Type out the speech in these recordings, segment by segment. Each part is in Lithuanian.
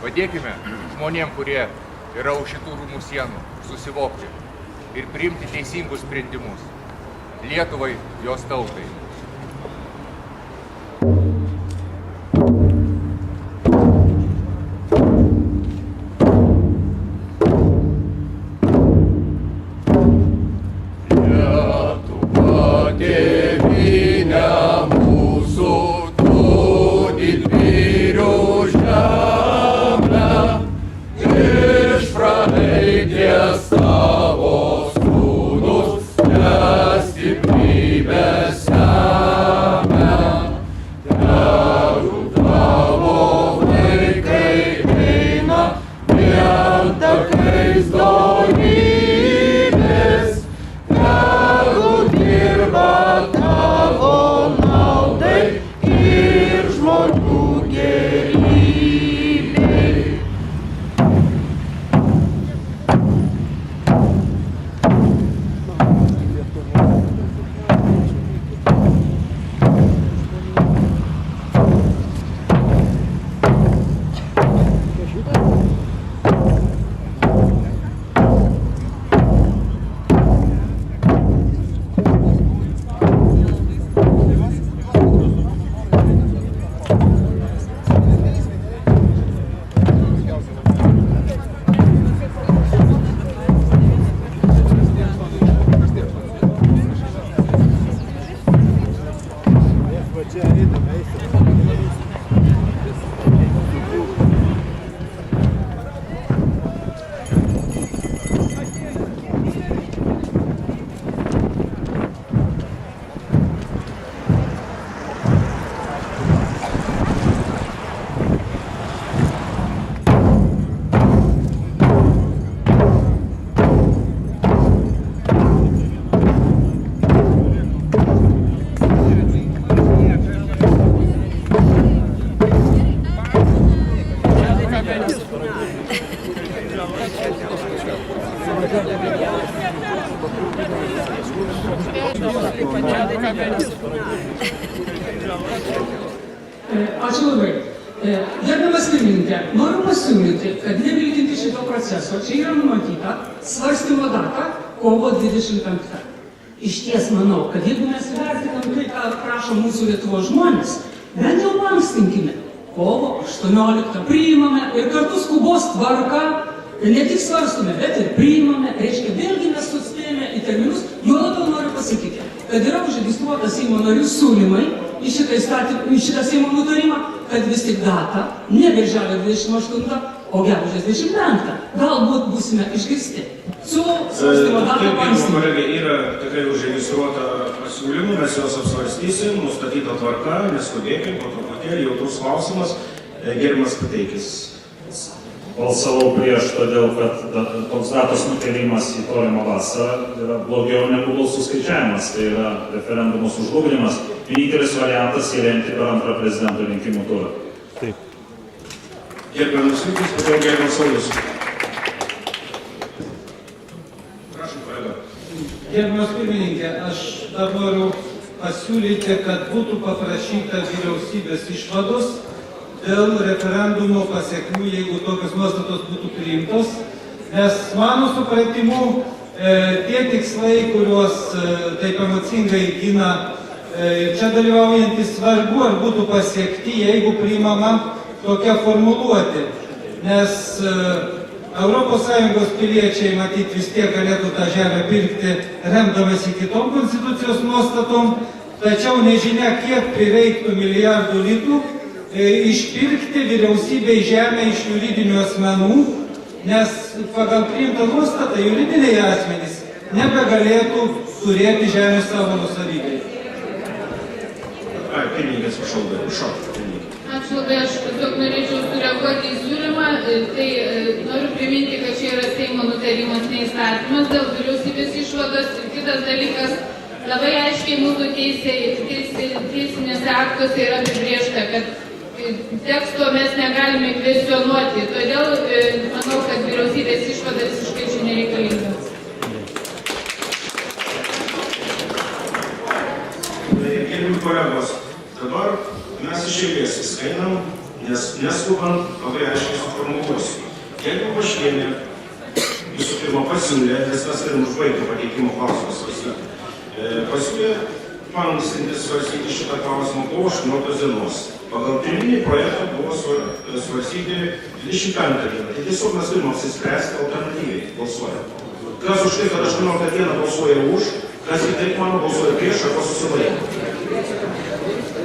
Padėkime žmonėm, kurie yra už šitų rūmų sienų, susivokti ir priimti teisingus sprendimus Lietuvai, jos tautai. Ačiū labai. Gerbiamas pirmininkė, noriu pasiūlyti, kad nevilkinti šito proceso, čia yra numatyta svarstymo data kovo 25. Iš ties manau, kad jeigu mes vertinam tai, ką prašo mūsų Lietuvos žmonės, bent jau lankstinkime. Kovo 18 priimame ir kartu skubos tvarka ne tik svarstome, bet ir priimame. Reiškia, vėlgi mes suspėjame į terminus. Juo labiau noriu pasakyti, kad yra užregistruota Seimo narių siūlymai į šitą Seimo nutarimą, kad vis tik data ne birželio 28, o gegužės 25. Galbūt būsime išgirsti. Siūlau svarstymo datą paankstinti. Kolegė, yra tikrai užregistruota pasiūlymų, mes juos apsvarstysim, nustatyta tvarka, neskubėkim, po truputėlį jautrus klausimas, gerbiamas Puteikis. Balsavau prieš, todėl kad toks datos nukėlimas į tolimą vasarą yra blogiau negu balsų skaičiavimas, tai yra referendumo sužlugdymas. Vienintelis variantas įrengti per antrą prezidento rinkimų turą. Taip. Gerbiamas Vytis, po to gerbiamas Saulius. Prašom, kolega. Gerbiamas pirmininkė, aš dar noriu pasiūlyti, kad būtų paprašyta vyriausybės išvados dėl referendumo pasiekmių, jeigu tokios nuostatos būtų priimtos, nes mano supratimu tie tikslai, kuriuos taip emocingai gina čia dalyvaujantis, svarbu ar būtų pasiekti, jeigu priimama tokia formuluotė, nes ES piliečiai matyt vis tiek galėtų tą žemę pirkti remdamasi kitom konstitucijos nuostatom, tačiau nežinia, kiek prireiktų milijardų litų išpirkti vyriausybei žemę iš juridinių asmenų, nes pagal priimtą nuostatą juridiniai asmenys nebegalėtų turėti žemės savo nusavybėje. Pirmininkas, prašau. Ačiū labai, aš tiesiog norėčiau sureaguoti į siūlymą. Tai noriu priminti, kad čia yra Seimo nutarimas, ne įstatymas dėl vyriausybės išvados. Ir kitas dalykas, labai aiškiai mūsų teisinėse aktuose yra apibrėžta, kad teksto mes negalime kvestionuoti. Todėl manau, kad vyriausybės išvada visiškai čia nereikalinga. Gerbiami kolegos, dabar mes iš eilės einam, nes neskubant labai aiškiai suformuluosiu. Jeigu Vaškienė visų pirma pasiūlė, nes mes turim užbaigti pateikimo klausimą svarstyti, pasiūlė paankstinti svarstyti šitą klausimą po 18 dienos. Pagal pirminį projektą buvo svarstyti 25 dieną. Tai tiesiog mes turim apsispręsti alternatyviai balsuojant. Kas už tai, kad 18 dieną balsuoja už, kas kitaip mano balsuoja prieš arba susilaiko.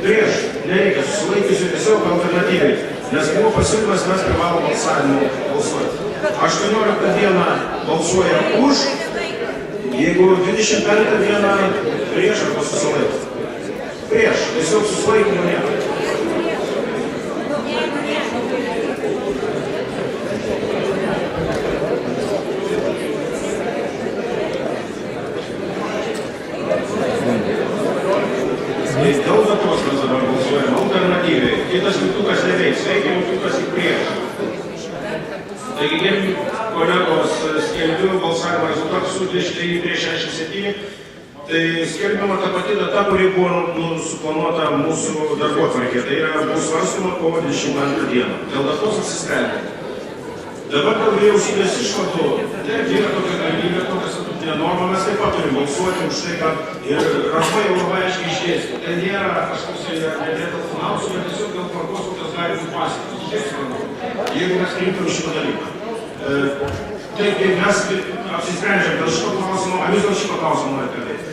Prieš nereikia susilaikysiu tiesiog alternatyviai, nes buvo pasiūlymas, mes privalom balsavimu balsuoti. 18 dieną balsuoja už, jeigu 25 dieną prieš arba susilaiko. Prieš, tiesiog susilaikymų nėra. Dėl datos mes dabar balsuojame alternatyviai. Kitas mygtukas neveiks, veikia mygtukas į prieš. Taigi, kolegos, skelbiu balsavimo rezultatus su 23 prieš 67. Tai skelbiama ta pati data, kuri buvo suplanuota mūsų darbotvarkė. Tai yra bus svarstoma kovo 22 dieną. Dėl datos apsisprendėme. Dabar dėl vyriausybės išvadų, taip yra tokia galimybė, tokia statutinė norma, mes taip pat turim balsuoti už tai, kad ir Rafa jau labai aiškiai išdėstė. Tai nėra kažkoks ne dėl finansų, bet tiesiog dėl tvarkos, kokios gali būti pasiektos. Jeigu mes priimtum šitą dalyką. Taip, mes apsisprendžiam dėl šito klausimo, ar jūs dėl šito klausimo norite kalbėti?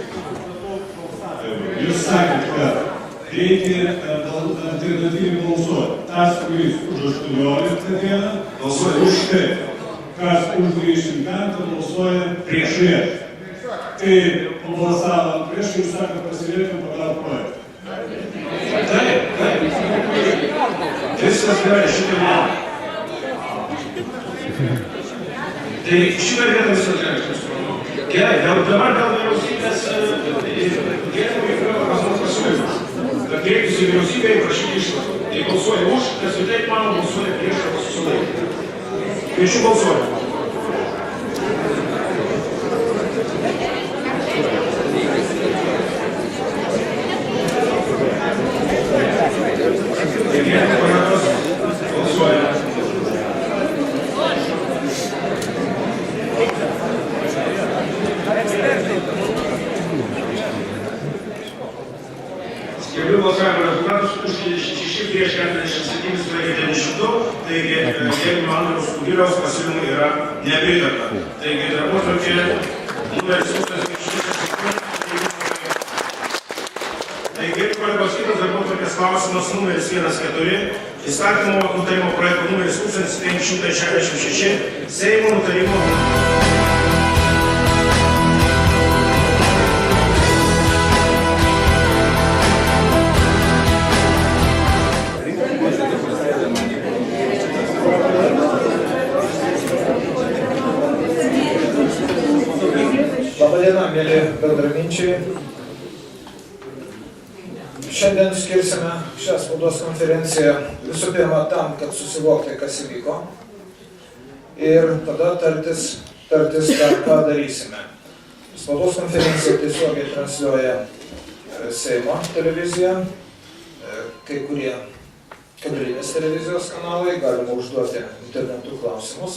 Jūs sakėt, kad reikia alternatyviai balsuoti. Tas, kuris už 18 dieną, balsuoja už tai. Kas už 25 balsuoja prieš. Kai balsavo prieš, jūs sakėt, pasiliekam pagal projektą. Taip. Viskas gerai, šitą vietą. Tai šitą vietą viskas gerai, gerai, dabar dėl vyriausybės pasiūlymas. Kad kreiptis į vyriausybę ir prašyti išvadų. Tai balsuoja už, kas kitaip mano balsuoja prieš arba susilaiko. Kviečiu balsuoti. Taigi, kolegos, balsuoja. Skelbiu balsavimo rezultatus už 66 prieš 47 sulaikė 92, taigi gerbiamo Andriaus Kubiliaus pasiūlymui yra nepritarta. Taigi darbotvarkė numeris 1067. Taigi, kolegos, kitas darbotvarkės klausimas numeris 14, įstatymo nutarimo projekto numeris 1566, Seimo nutarimo. Labadiena, mėly bendraminčiai. Šiandien skirsime šią spaudos konferenciją visų pirma tam, kad susivokti, kas įvyko. Ir tada tartis ką darysime. Spaudos konferenciją tiesiogiai transliuoja Seimo televizija, kai kurie kabelinės televizijos kanalai, galima užduoti internetu klausimus.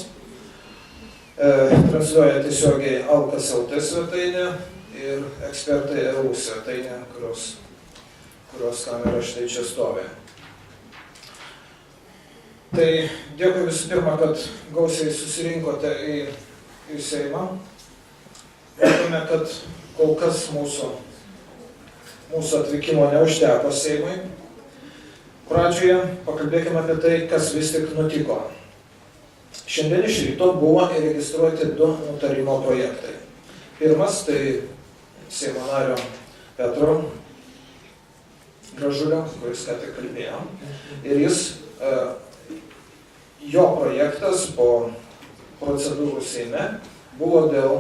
Transliuoja tiesiogiai Alkas LT svetainė ir Ekspertai EU svetainė, kurios kamera štai čia stovi. Tai dėkui visų pirma, kad gausiai susirinkote į Seimą. Matome, kad kol kas mūsų atvykimo neužteko Seimui. Pradžioje pakalbėkime apie tai, kas vis tik nutiko. Šiandien iš ryto buvo įregistruoti 2 nutarimo projektai. Pirmas tai Seimo nario Petro Gražulio, kuris ką tik kalbėjo. Ir jo projektas po procedūrų Seime buvo dėl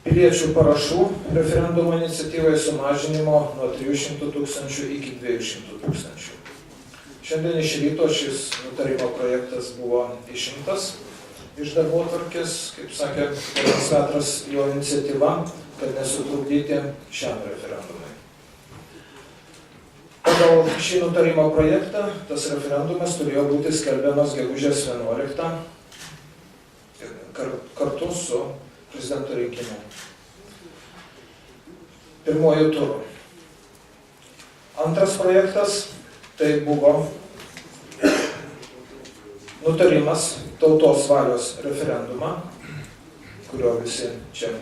piliečių parašų referendumo iniciatyvai sumažinimo nuo 300 000 iki 200 000. Šiandien iš ryto šis nutarimo projektas buvo išimtas iš darbotvarkės, kaip sakė ponas Petras, jo iniciatyva, kad nesutrukdyti šiam referendumui. Pagal šį nutarimo projektą tas referendumas turėjo būti skelbiamas gegužės 11 kartu su prezidento rinkimu. Pirmuoju turu. Antras projektas tai buvo nutarimas tautos valios referendumą, kurio visi čia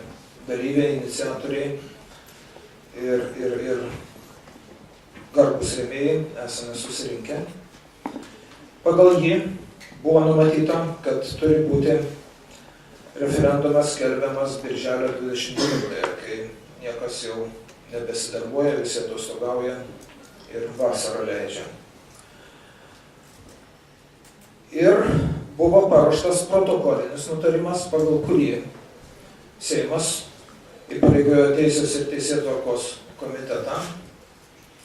dalyviai, iniciatoriai ir garbus rėmėjai esame susirinkę. Pagal jį buvo numatyta, kad turi būti referendumas skelbiamas birželio 29, kai niekas jau nebesidarbuoja, visi atostogauja ir vasarą leidžia. Ir buvo paruoštas protokolinis nutarimas, pagal kurį Seimas įpareigojo Teisės ir Teisėtvarkos komitetą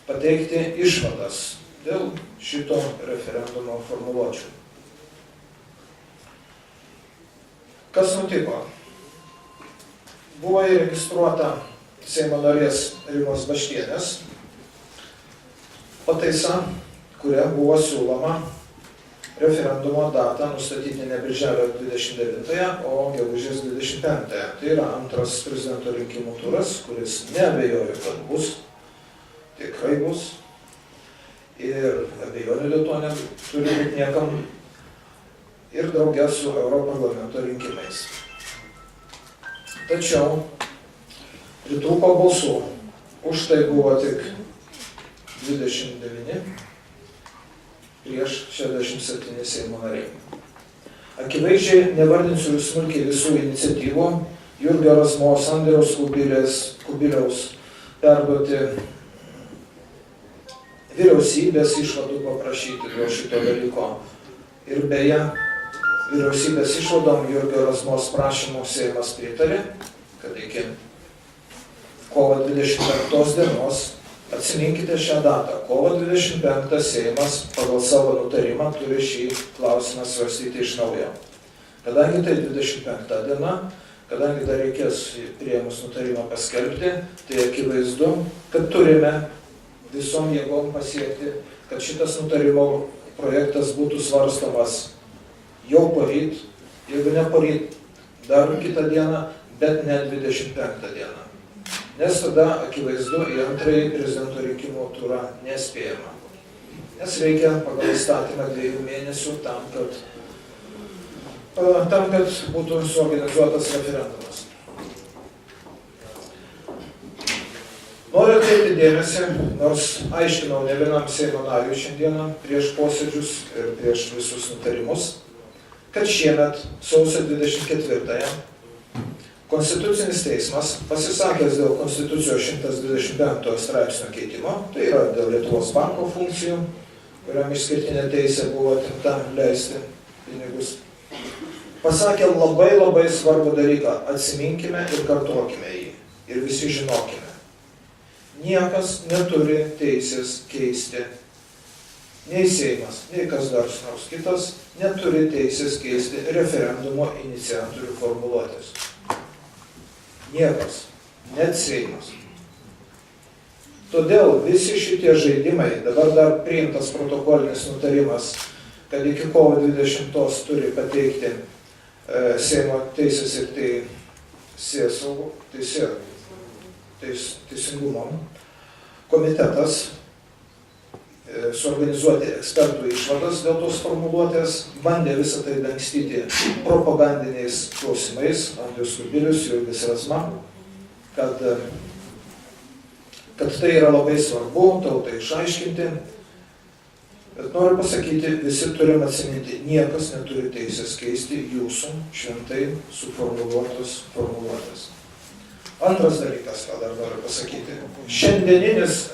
pateikti išvadas dėl šito referendumo formuluočių. Kas nutiko? Buvo įregistruota Seimo narės Rimos Baškienės pataisa, kuria buvo siūloma referendumo datą nustatyti ne birželio 29, o gegužės 25. Tai yra antras prezidento rinkimų turas, kuris neabejoju, kad bus, tikrai bus. Ir abejonių dėl to neturi būti niekam. Ir draugė su Europarlamento rinkimais. Tačiau pritrūko balsų. Už tai buvo tik 29 prieš 67 Seimo nariai. Akivaizdžiai nevardinsiu smulkiai visų iniciatyvų, Jurgio Razmos, Andriaus Kubiliaus perduoti vyriausybės išvadų paprašyti dėl šito dalyko. Ir beje, vyriausybės išvadom Jurgio Razmos prašymų Seimas pritarė, kad iki kovo 25 dienos, atsiminkite šią datą, kovo 25 Seimas pagal savo nutarimą turi šį klausimą svarstyti iš naujo. Kadangi tai 25 diena, kadangi dar reikės priėmus nutarimą paskelbti, tai akivaizdu, kad turime visom jėgom pasiekti, kad šitas nutarimo projektas būtų svarstomas jau poryt, jeigu ne poryt, dar kitą dieną, bet ne 25 dieną. Nes tada akivaizdu į antrąjį prezidento rinkimų turą nespėjama. Nes reikia pagal įstatymą 2 mėnesių tam, kad būtų suorganizuotas referendumas. Noriu atkreipti dėmesį, nors aiškinau ne vienam Seimo nariui šiandieną prieš posėdžius ir prieš visus nutarimus, kad šiemet sausio 24-ąją Konstitucinis teismas, pasisakęs dėl Konstitucijos 125 straipsnio keitimo, tai yra dėl Lietuvos banko funkcijų, kuriam išskirtinė teisė buvo atimta leisti pinigus, pasakė labai svarbų dalyką, atsiminkime ir kartuokime jį ir visi žinokime. Niekas neturi teisės keisti, nei Seimas, nei kas nors kitas neturi teisės keisti referendumo iniciatorių formuluotės. Niekas, net Seimas. Todėl visi šitie žaidimai, dabar dar priimtas protokolinis nutarimas, kad iki kovo 20 turi pateikti Seimo Teisės ir Teisingumo komitetas suorganizuoti ekspertų išvadas dėl tos formuluotės, bandė visą tai dangstyti propagandiniais klausimais, Andrius Kubilius, Jurgis Razma, kad tai yra labai svarbu, tautai išaiškinti. Bet noriu pasakyti, visi turim atsiminti, niekas neturi teisės keisti jūsų šventai suformuluotos formuluotės. Antras dalykas, ką dar noriu pasakyti. Šiandieninis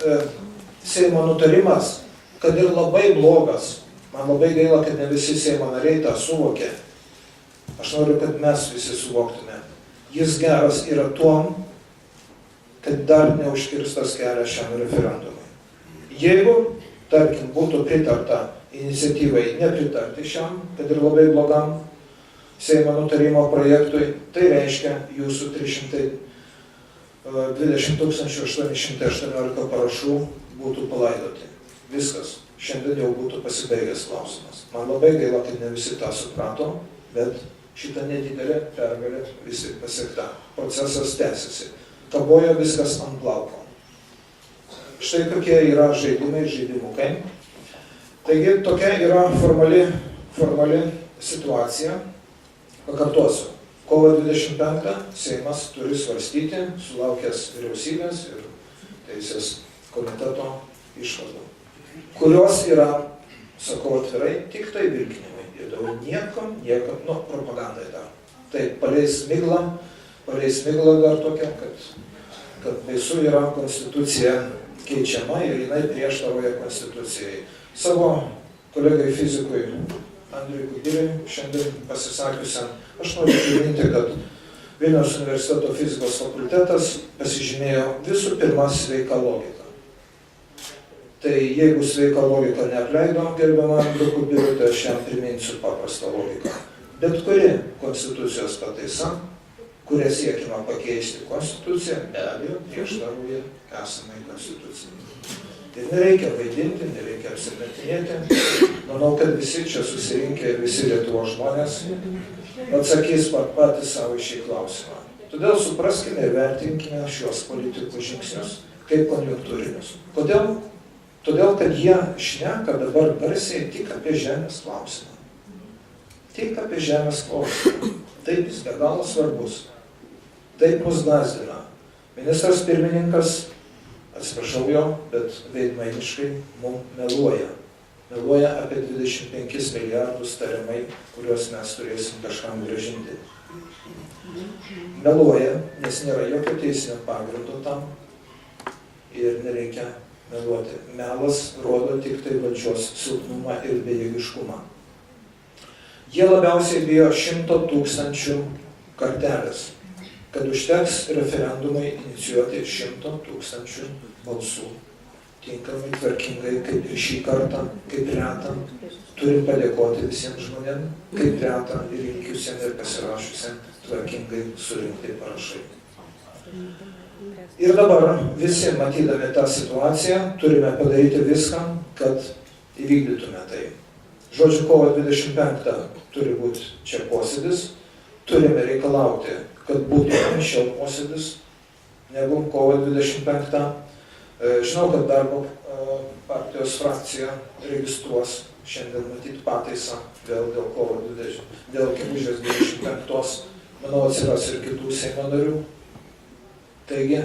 Seimo nutarimas, kad ir labai blogas, man labai gaila, kad ne visi Seimo nariai tą suvokė. Aš noriu, kad mes visi suvoktume. Jis geras yra tuom, kad dar neužkirstas kelias šiam referendumui. Jeigu, tarkim, būtų pritarta iniciatyvai nepritarti šiam, kad ir labai blogam Seimo nutarimo projektui, tai reiškia jūsų 320 818 parašų būtų palaidoti. viskas, šiandien jau būtų pasibaigęs klausimas. Man labai gaila, kad ne visi tą suprato, bet šitą nedidelę pergalę visi pasiekta. Procesas tęsiasi. Kabojo viskas ant plauko. Štai tokie yra žaidimai ir žaidimukai. Taigi tokia yra formali situacija. Pakartosiu. Kovo 25 Seimas turi svarstyti, sulaukęs vyriausybės ir teisės komiteto išvadų, kurios yra, sakau atvirai, tik tai vilkinimai. Ir daugiau niekam, propagandai dar. Tai paleis miglą dar tokia, kad baisu yra konstitucija keičiama ir jinai prieštarauja konstitucijai. Savo kolegai fizikui Andriui Kubiliui šiandien pasisakiusiam, aš noriu priminti, kad Vilniaus universiteto fizikos fakultetas pasižymėjo visų pirma sveiką logiką. Tai jeigu sveika logika neapleido gerbiamą Andrių Kubilių, tai aš jam priminsiu paprastą logiką. Bet kuri konstitucijos pataisa, kuria siekiama pakeisti konstituciją, be abejo prieštarauja esamai konstitucijai. Ir nereikia vaidinti, nereikia apsimetinėti. Manau, kad visi čia susirinkę ir visi Lietuvos žmonės atsakys patys savo šį klausimą. Todėl supraskime ir vertinkime šios politikų žingsnius kaip konjunktūrinius. Kodėl? Todėl, kad jie šneka dabar garsiai tik apie žemės klausimą. Tik apie žemės klausimą. Taip jis be galo svarbus. Taip mus gąsdina. Ministras pirmininkas, atsiprašau jo, bet veidmainiškai mums meluoja. Meluoja apie 25 milijardus tariamai, kuriuos mes turėsim kažkam grąžinti. Meluoja, nes nėra jokio teisinio pagrindo tam ir nereikia meluoti. Melas rodo tik tai valdžios silpnumą ir bejėgiškumą. Jie labiausiai bijo 100 000 kartelės, kad užteks referendumai inicijuoti 100 000 balsų. Tinkamai, tvarkingai, kaip ir šį kartą, kaip retą. Turim padėkoti visiems žmonėms, kaip retą ir rinkiusiem ir pasirašusiem tvarkingai surinkti parašai. Ir dabar visi, matydami tą situaciją, turime padaryti viską, kad įvykdytume tai. Žodžiu, kovo 25 turi būti čia posėdis, turime reikalauti, kad būtų anksčiau posėdis negu kovo 25. Žinau, kad darbo partijos frakcija registruos šiandien matyti pataisą dėl gegužės 25. Manau, atsiras ir kitų Seimo narių. Taigi,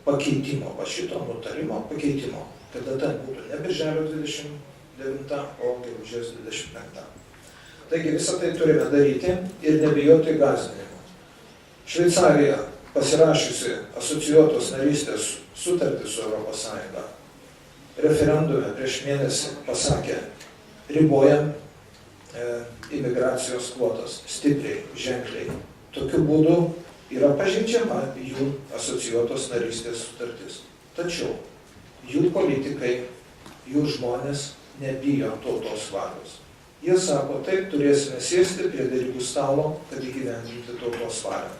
pakeitimo, šito nutarimo pakeitimo, kad data būtų ne birželio 29, o gegužės 25. Taigi, visą tai turime daryti ir nebijoti gąsdinimo. Šveicarija, pasirašiusi asocijuotos narystės sutartį su Europos Sąjunga, referendume prieš mėnesį pasakė, ribojam imigracijos kvotas stipriai, ženkliai. Tokiu būdu yra pažeidžiama jų asocijuotos narystės sutartis. Tačiau jų politikai, jų žmonės nebijo tautos valios. Jie sako, taip turėsime sėsti prie derybų stalo, kad įgyvendinti tautos valią.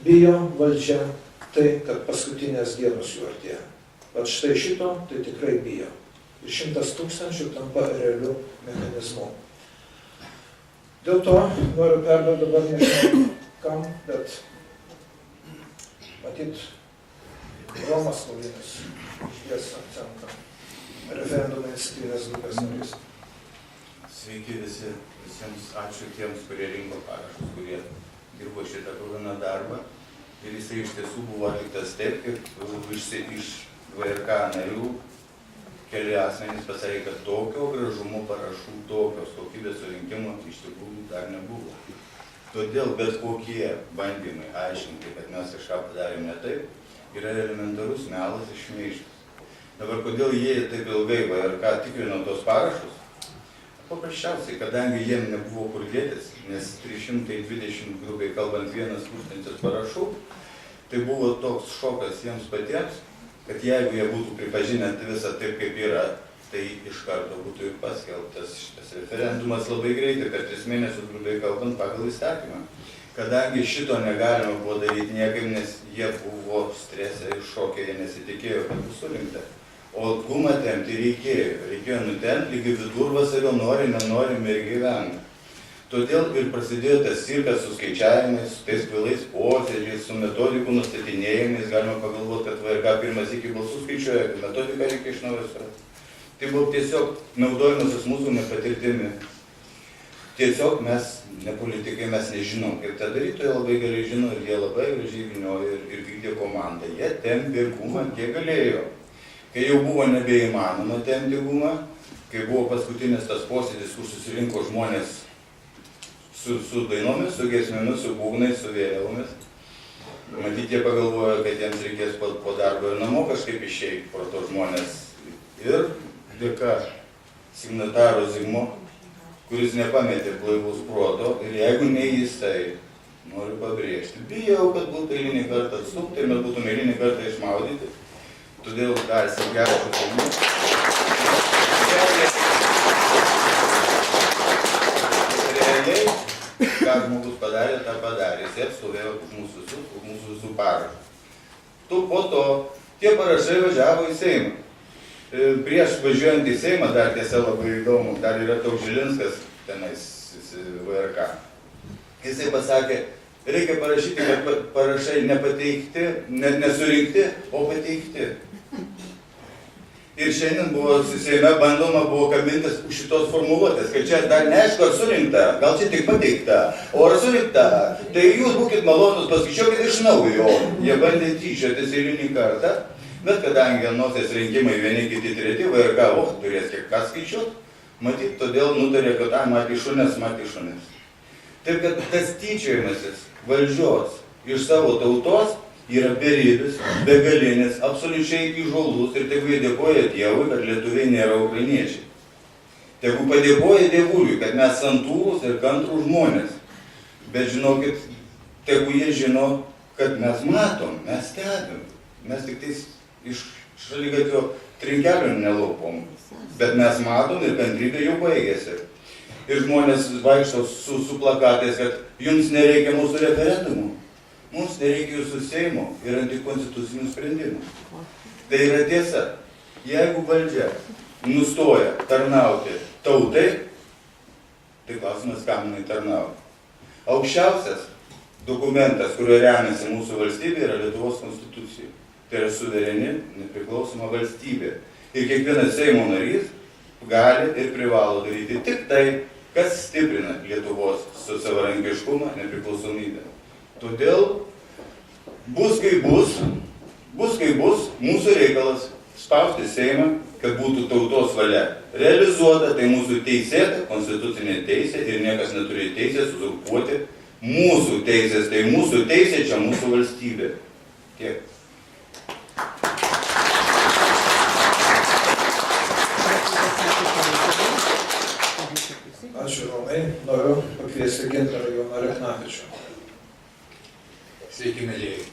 Bijo valdžia tai, kad paskutinės dienos jų artėja. Bet štai šito tai tikrai bijo. Ir 100 000 tampa realiu mechanizmu. Dėl to noriu perduoti dabar nežinau kam, bet matyt Romas Kaulinis išties akcentą. Referendumo iniciatyvinės grupės narys. Sveiki visi, visiems ačiū tiems, kurie rinko parašus, kurie dirbo šitą kruviną darbą. Ir jisai iš tiesų buvo atliktas taip, kaip iš VRK narių keli asmenys pasakė, kad tokio gražumo parašų, tokios kokybės surinkimo iš tikrųjų dar nebuvo. Todėl bet kokie bandymai aiškinti, kad mes kažką padarėm ne taip, yra elementarus melas ir šmeižtas. Dabar kodėl jie taip ilgai VRK tikrino tos parašus? Paprasčiausiai, kadangi jiem nebuvo kur dėtis, nes 320, grubiai kalbant, 1000 parašų, tai buvo toks šokas jiems patiems, kad jeigu jie būtų pripažinę visą taip, kaip yra, tai iš karto būtų ir paskelbtas šitas referendumas labai greitai, per 3 mėnesius, grubiai kalbant, pagal įstatymą. Kadangi šito negalima buvo daryti niekaip, nes jie buvo stresę ir šokę, jie nesitikėjo, kad bus surinkta. O gumą tempti reikėjo nutempti lygi vidurvasario, nori, nenorim ir gyventi. Todėl ir prasidėjo tas cirkas su skaičiavimais, su tais kvailais posėdžiais, su metodikų nustatinėjimais. Galima pagalvoti, kad VRK pirmas iki balsų skaičiuoja, kad metodiką reikia iš naujo surasti. Tai buvo tiesiog naudojimasis mūsų nepatirtimi. Tiesiog mes, ne politikai, mes nežinom, kaip tą daryti, jie labai gerai žino ir jie labai gražiai vyniojo ir vykdė komandą. Jie tempė gumą, kiek galėjo. Kai jau buvo nebeįmanoma tempti gumą, kai buvo paskutinis tas posėdis, kur susirinko žmonės su dainomis, su giesmėmis, su būgnais, su vėliavomis. Matyt, jie pagalvojo, kad jiems reikės po darbo ir namo kažkaip išeiti pro to žmonės. Ir dėka signataro Zigmo, kuris nepametė blaivaus proto, ir jeigu ne jisai, noriu pabrėžti, bijau, kad būtų eilinį kartą atstukti ir mes būtume eilinį kartą išmaudyti. Todėl dar gerą šaukimą. Realiai, ką žmogus padarė, tą padarė. Jis atstovėjo už mūsų visų parašus. Po to tie parašai važiavo į Seimą. Prieš važiuojant į Seimą, dar tiesa labai įdomu, dar yra toks Žilinskas tenais VRK. Jisai pasakė, reikia parašyti, kad parašai nepateikti, nesurinkti, o pateikti. Ir šiandien buvo Seime bandoma kabintis už šitos formuluotės, kad čia dar neaišku, ar surinkta, gal čia tik pateikta, o ar surinkta. Tai jūs būkit malonus, paskaičiuokit iš naujo. Jie bandė tyčiotis eilinį kartą, bet kadangi anosies rinkimai vieni kiti treti, VRK turės kiek ką skaičiuot, matyt, todėl nutarė, kad matė šunės. Taip kad tas tyčiojimasis valdžios iš savo tautos yra beribis, begalinis, absoliučiai įžūlus ir tegu jie dėkoja Dievui, kad lietuviai nėra ukrainiečiai. Tegu padėkoja Dievuliui, kad mes santūrūs ir kantrūs žmonės. Bet žinokit, tegu jie žino, kad mes matom, mes stebim. Mes tik tais iš šaligatvio trinkelių nelaupom. Bet mes matom ir kantrybė jau baigėsi. Ir žmonės vaikšto su plakatais, kad jums nereikia mūsų referendumų. Mums nereikia jūsų Seimo ir antikonstitucinių sprendimų. Tai yra tiesa. Jeigu valdžia nustoja tarnauti tautai, tai klausimas, kam jinai tarnauja. Aukščiausias dokumentas, kuriuo remiasi mūsų valstybė, yra Lietuvos konstitucija. Tai yra suvereni, nepriklausoma valstybė. Ir kiekvienas Seimo narys gali ir privalo daryti tik tai, kas stiprina Lietuvos savarankiškumą, nepriklausomybę. Todėl bus kaip bus, mūsų reikalas spausti Seimą, kad būtų tautos valia realizuota, tai mūsų teisėta, konstitucinė teisė ir niekas neturi teisės uzurpuoti mūsų teisės, tai mūsų teisė čia mūsų valstybė. Tiek. Ačiū, Romai. Noriu pakviesti Gintarą Joną Reknavičių. Sveiki, mėlyjei.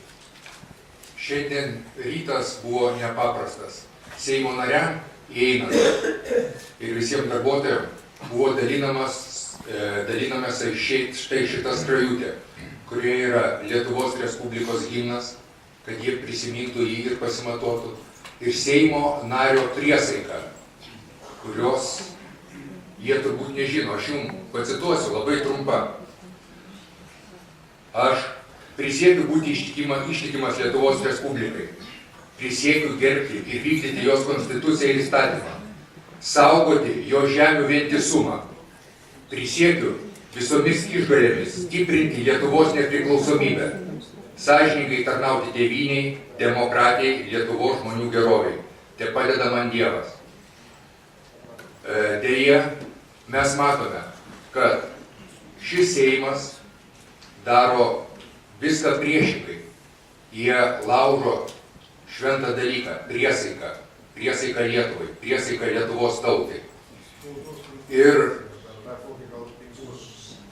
Šiandien rytas buvo nepaprastas. Seimo nariam įeinant ir visiems darbuotojams buvo dalinamas štai šitą skrajutę, kurioje yra Lietuvos Respublikos himnas, kad jie prisimintų jį ir pasimatuotų, ir Seimo nario priesaika, kurios jie turbūt nežino. Aš jums pacituosiu labai trumpa. Aš prisiekiu būti ištikimas Lietuvos Respublikai. Prisiekiu gerbti ir vykdyti jos konstituciją ir įstatymą. Saugoti jo žemių vientisumą. Prisiekiu visomis išgalėmis stiprinti Lietuvos nepriklausomybę. Sąžiningai tarnauti tėvynei, demokratijai, Lietuvos žmonių geroviai. Te padeda man Dievas. Deja, mes matome, kad šis Seimas daro viską priešingai. Jie laužo šventą dalyką, priesaiką Lietuvai, priesaiką Lietuvos tautai.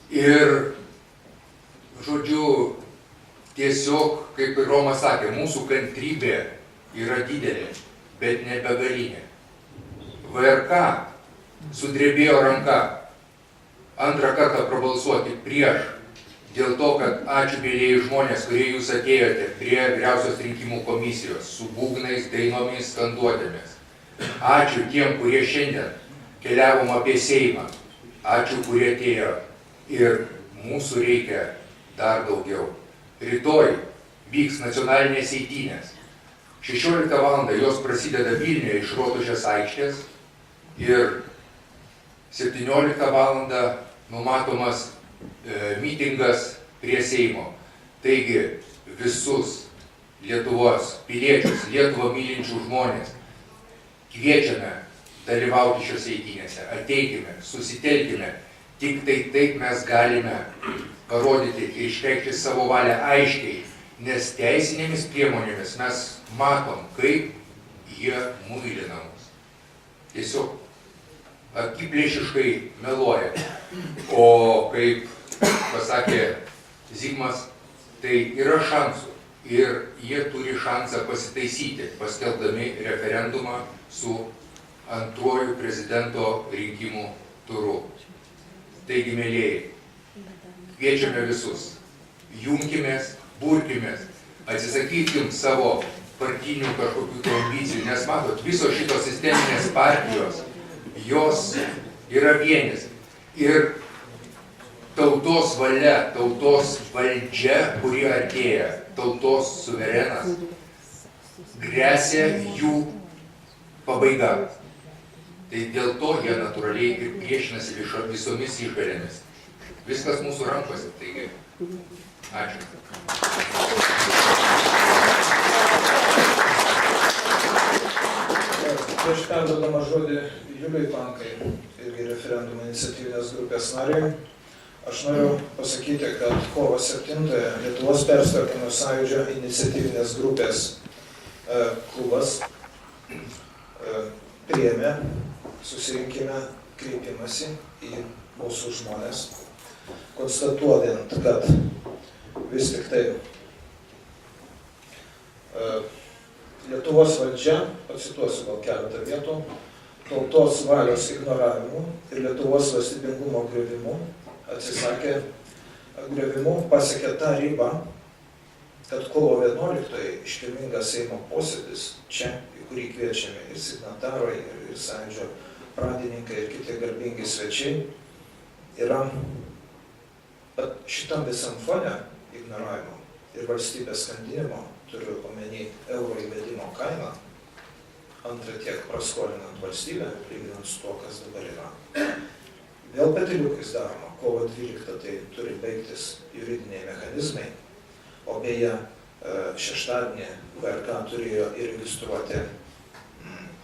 Ir žodžiu, tiesiog, kaip ir Romas sakė, mūsų kantrybė yra didelė, bet ne begalinė. VRK sudrebėjo ranka antrą kartą prabalsuoti prieš, dėl to, kad ačiū mėlyjei žmonės, kurie jūs atėjote prie Vyriausios rinkimų komisijos su būgnais, dainomis, skanduotėmis. Ačiū tiem, kurie šiandien keliavom apie Seimą. Ačiū, kurie atėjo. Ir mūsų reikia dar daugiau. Rytoj vyks nacionalinės eitynės. 16 val. Jos prasideda Vilniuje iš Rotušės aikštės ir 17 val. Numatomas mitingas prie Seimo. Taigi visus Lietuvos piliečius, Lietuvą mylinčių žmonės kviečiame dalyvauti šiose eitynėse. Ateikime, susitelkime. Tik tai taip mes galime parodyti ir išreikšti savo valią aiškiai, nes teisinėmis priemonėmis mes matom, kaip jie muilina mus. Tiesiog akiplėšiškai meluoja. O kaip pasakė Zigmas, tai yra šansų ir jie turi šansą pasitaisyti, paskelbdami referendumą su antruoju prezidento rinkimų turu. Taigi, mėlėjai, kviečiame visus, jungkimės, burkimės, atsisakykim savo partinių kažkokių ambicijų, nes matot, visos šitos sisteminės partijos, jos yra vienis. Ir tautos valia, tautos valdžia, kuri artėja, tautos suverenas, gresia jų pabaiga. Tai dėl to jie natūraliai ir priešinasi visomis išgalėmis. Viskas mūsų rankose, taigi ačiū. Prieš perdodama žodį Juliui Pankai, irgi referendumo iniciatyvinės grupės nariai, aš noriu pasakyti, kad kovo 7-ąją Lietuvos persitvarkymo sąjūdžio iniciatyvinės grupės klubas priėmė susirinkime kreipimąsi į mūsų žmonės, konstatuojant, kad vis tik tai Lietuvos valdžia, pacituosiu gal keletą vietų, tautos valios ignoravimu ir Lietuvos valstybingumo griovimu atsisakė griovimu, pasiekė tą ribą, kad kovo 11-ąją iškilmingas Seimo posėdis, čia, į kurį kviečiame ir signatarai, ir sąjūdžio pradininkai, ir kiti garbingi svečiai, yra šitam visam fone ignoravimo ir valstybės skandinimo, turiu omeny euro įvedimo kainą, antrą tiek praskolinant valstybę, lyginant su to, kas dabar yra. Vėl petiliukais daroma, kovo 12 tai turi baigtis juridiniai mechanizmai, o beje, šeštadienį VRK turėjo įregistruoti,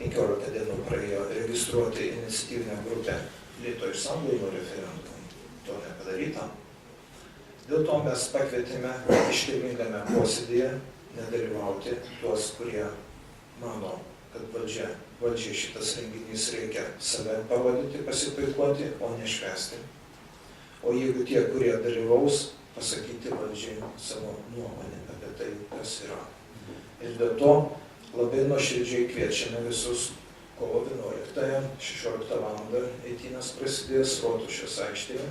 15 dienų praėjo registruoti iniciatyvinę grupę Lito išsaugojimo referendumui, to nepadaryta. Dėl to mes pakvietėme iškilmingame posėdėje nedalyvauti tuos, kurie mano, kad valdžiai šitas renginys reikia save parodyti, pasipuikuoti, o ne švęsti. O jeigu tie, kurie dalyvaus, pasakyti valdžiai savo nuomonę apie tai, kas yra. Ir dėl to labai nuoširdžiai kviečiame visus kovo 11-ąją, 16 val. Eitynės prasidės Rotušės aikštėje,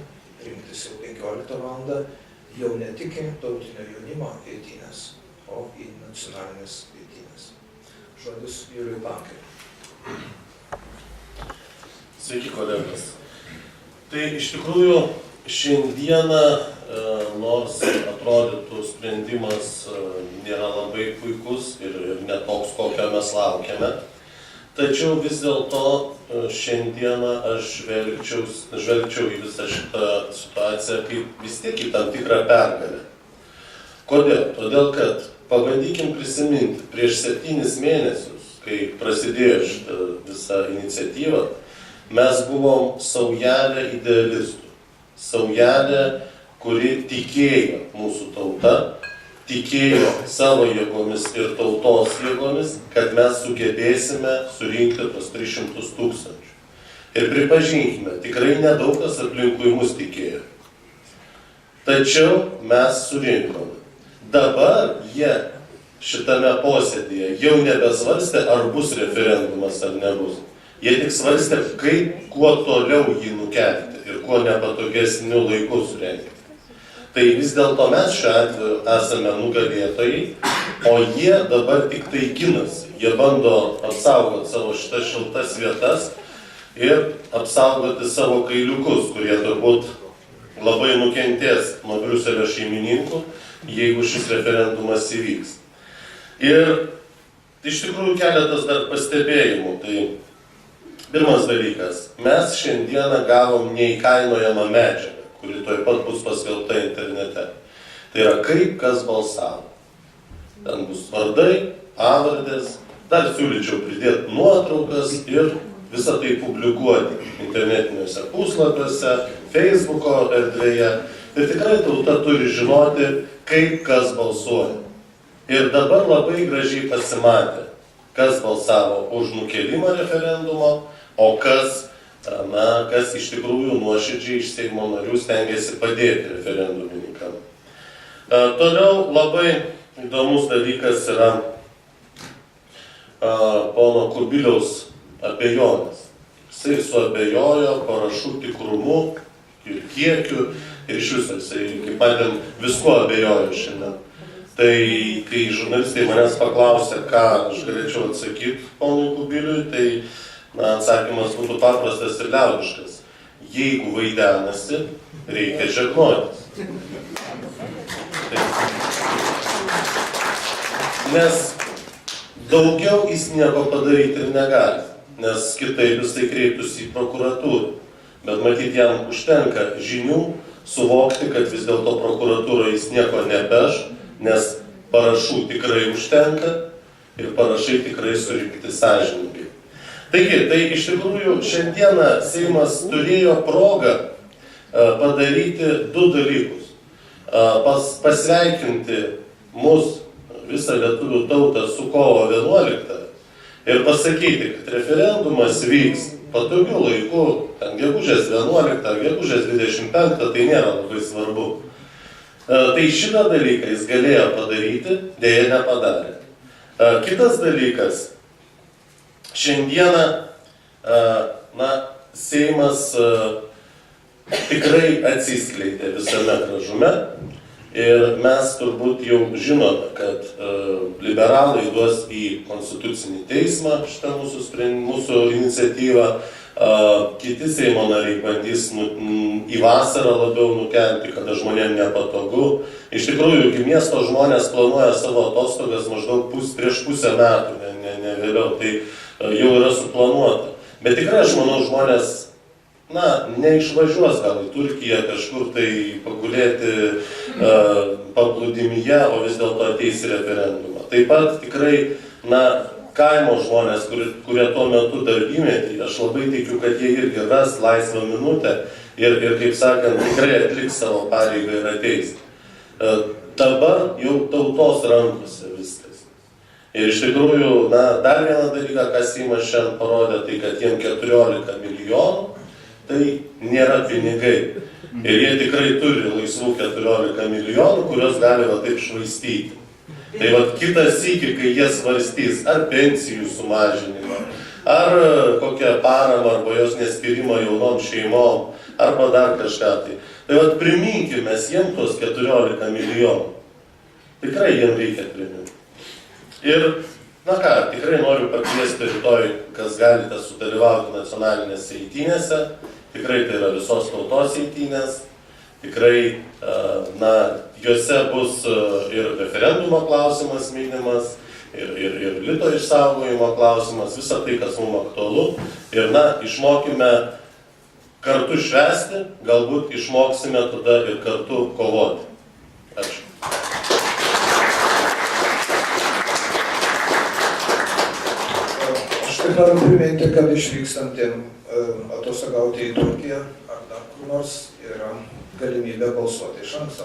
rinktis jau 15 val. Jau ne tik į tautinio jaunimo eitynės, o į nacionalinės eitynės. Žodis Juliui Pankai. Sveiki, kolegos. Tai iš tikrųjų šiandieną, nors atrodytų sprendimas nėra labai puikus ir netoks, kokio mes laukiame, tačiau vis dėlto šiandieną aš žvelgčiau į visą šitą situaciją kaip vis tiek į tam tikrą pergalę. Kodėl? Todėl, kad pabandykim prisiminti, prieš 7 mėnesius, kai prasidėjo šitą visą iniciatyvą, mes buvom saujelė idealistų. Saujelė, kuri tikėjo mūsų tauta, tikėjo savo jėgomis ir tautos jėgomis, kad mes sugebėsime surinkti tos 300 000. Ir pripažinkime, tikrai nedaug kas aplinkui mus tikėjo. Tačiau mes surinkome. Dabar jie šitame posėdėje jau nebesvarstė, ar bus referendumas ar nebus. Jie tik svarstė, kaip kuo toliau jį nukelti ir kuo nepatogesniu laiku surengti. Tai vis dėlto mes šiuo atveju esame nugalėtojai o jie dabar tik tai ginasi. Jie bando apsaugoti savo šitas šiltas vietas ir apsaugoti savo kailiukus, kurie turbūt labai nukentės nuo Briuselio šeimininkų, jeigu šis referendumas įvyks. Ir iš tikrųjų keletas dar pastebėjimų. Tai pirmas dalykas, mes šiandieną gavom neįkainojamą medžiagą, kuri tuoj pat bus paskelbta internete. Tai yra kaip kas balsavo. Ten bus vardai, pavardės, dar siūlyčiau pridėti nuotraukas ir visą tai publikuoti internetiniuose puslapiuose, Facebooko erdvėje. Ir tikrai tauta turi žinoti, kaip kas balsuoja. Ir dabar labai gražiai pasimatė, kas balsavo už nukėlimą referendumo, o kas iš tikrųjų nuoširdžiai iš Seimo narių stengiasi padėti referendumininkam. Toliau labai įdomus dalykas yra pono Kubiliaus abejonės. Jisai suabejojo parašų tikrumu ir kiekiu ir iš viso jisai, kaip matėm, visko abejojo šiandien. Tai kai žurnalistai manęs paklausė, ką aš galėčiau atsakyti ponui Kubiliui, tai atsakymas būtų paprastas ir liaudiškas. Jeigu vaidenasi, reikia žegnotis. Nes daugiau jis nieko padaryti ir negali, nes kitaip jisai kreiptųsi į prokuratūrą. Bet matyt, jam užtenka žinių suvokti, kad vis dėlto prokuratūra jis nieko nebeš, nes parašų tikrai užtenka ir parašai tikrai surinkti sąžiningai. Taigi, tai iš tikrųjų šiandieną Seimas turėjo progą padaryti du dalykus. Pasveikinti mus, visą lietuvių tautą, su kovo 11 ir pasakyti, kad referendumas vyks patogiu laiku, ten gegužės 11, gegužės 25, tai nėra labai svarbu. Tai šitą dalyką jis galėjo padaryti, dėja nepadarė. Kitas dalykas, šiandieną Seimas tikrai atsiskleidė visame gražume ir mes turbūt jau žinome, kad liberalai duos į konstitucinį teismą šitą mūsų iniciatyvą. Kiti Seimo nariai bandys į vasarą labiau nukelti, kada žmonėm nepatogu. Iš tikrųjų, miesto žmonės planuoja savo atostogas maždaug prieš pusę metų, ne vėliau, tai jau yra suplanuota. Bet tikrai aš manau, žmonės neišvažiuos gal į Turkiją kažkur tai pagulėti paplūdimyje, o vis dėlto ateis į referendumą. Taip pat tikrai, kaimo žmonės, kurie tuo metu darbymetį, aš labai tikiu, kad jie irgi ras laisvą minutę ir kaip sakant, tikrai atliks savo pareigą ir ateis. Dabar jau tautos rankose viskas. Ir iš tikrųjų, dar vieną dalyką, ką Seimas šiandien parodė, tai kad jiem 14 milijonų, tai nėra pinigai. Ir jie tikrai turi laisvų 14 milijonų, kurios gali va taip švaistyti. Tai vat kitas sykį, kai jie svarstys ar pensijų sumažinimą, ar kokią paramą, arba jos neskirimą jaunom šeimom, arba dar kažką tai. Tai vat priminkime jiem tos 14 milijonų. Tikrai jiem reikia priminti. Ir, tikrai noriu pakviesti rytoj, kas galite sudalyvauti nacionalinėse eitynėse. Tikrai tai yra visos tautos eitynės. Tikrai, juose bus ir referendumo klausimas minimas, ir lito išsaugojimo klausimas, visa tai, kas mums aktualu. Ir, išmokime kartu švęsti, galbūt išmoksime tada ir kartu kovoti. Ačiū. Aš tik noriu priminti, kad išvykstantiem atostogauti į Turkiją ar dar kur nors yra galimybę balsuoti iš anksto.